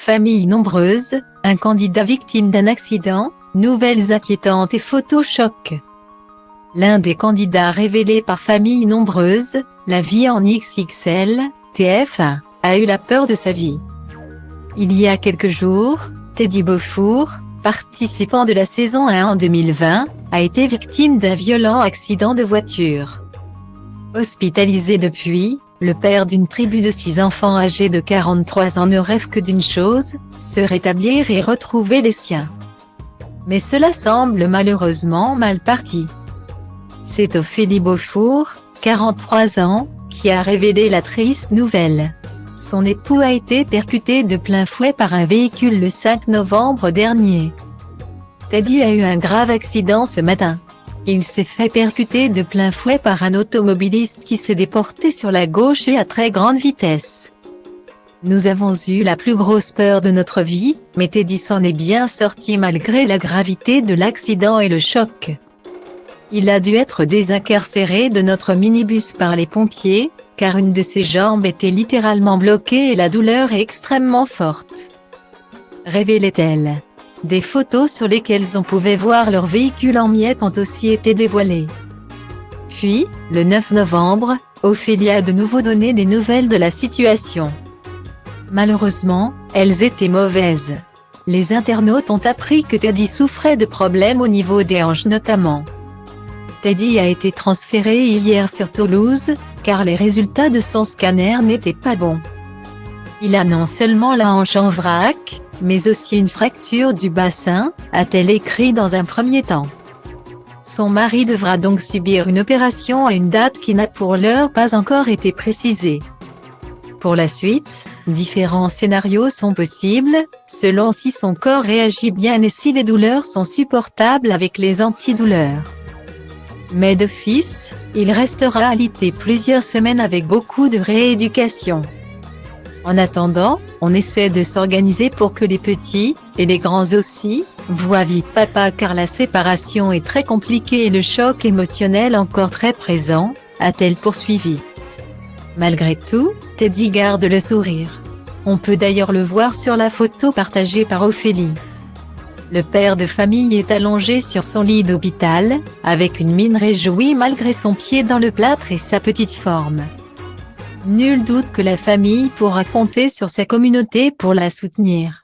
Famille nombreuse, un candidat victime d'un accident, nouvelles inquiétantes et photos choc. L'un des candidats révélés par Famille nombreuse, la vie en XXL, TF1, a eu la peur de sa vie. Il y a quelques jours, Teddy Beaufour, participant de la saison 1 en 2020, a été victime d'un violent accident de voiture. Hospitalisé depuis, le père d'une tribu de 6 enfants âgés de 43 ans ne rêve que d'une chose, se rétablir et retrouver les siens. Mais cela semble malheureusement mal parti. C'est Ophélie Beaufour, 43 ans, qui a révélé la triste nouvelle. Son époux a été percuté de plein fouet par un véhicule le 5 novembre dernier. Teddy a eu un grave accident ce matin. Il s'est fait percuter de plein fouet par un automobiliste qui s'est déporté sur la gauche et à très grande vitesse. Nous avons eu la plus grosse peur de notre vie, mais Teddy s'en est bien sorti malgré la gravité de l'accident et le choc. Il a dû être désincarcéré de notre minibus par les pompiers, car une de ses jambes était littéralement bloquée et la douleur est extrêmement forte. Révélait-elle. Des photos sur lesquelles on pouvait voir leur véhicule en miettes ont aussi été dévoilées. Puis, le 9 novembre, Ophélie a de nouveau donné des nouvelles de la situation. Malheureusement, elles étaient mauvaises. Les internautes ont appris que Teddy souffrait de problèmes au niveau des hanches notamment. Teddy a été transféré hier sur Toulouse, car les résultats de son scanner n'étaient pas bons. Il a non seulement la hanche en vrac, mais aussi une fracture du bassin, a-t-elle écrit dans un premier temps. Son mari devra donc subir une opération à une date qui n'a pour l'heure pas encore été précisée. Pour la suite, différents scénarios sont possibles, selon si son corps réagit bien et si les douleurs sont supportables avec les antidouleurs. Mais d'office, il restera alité plusieurs semaines avec beaucoup de rééducation. En attendant, on essaie de s'organiser pour que les petits, et les grands aussi, voient vivre papa car la séparation est très compliquée et le choc émotionnel encore très présent, a-t-elle poursuivi. Malgré tout, Teddy garde le sourire. On peut d'ailleurs le voir sur la photo partagée par Ophélie. Le père de famille est allongé sur son lit d'hôpital, avec une mine réjouie malgré son pied dans le plâtre et sa petite forme. Nul doute que la famille pourra compter sur sa communauté pour la soutenir.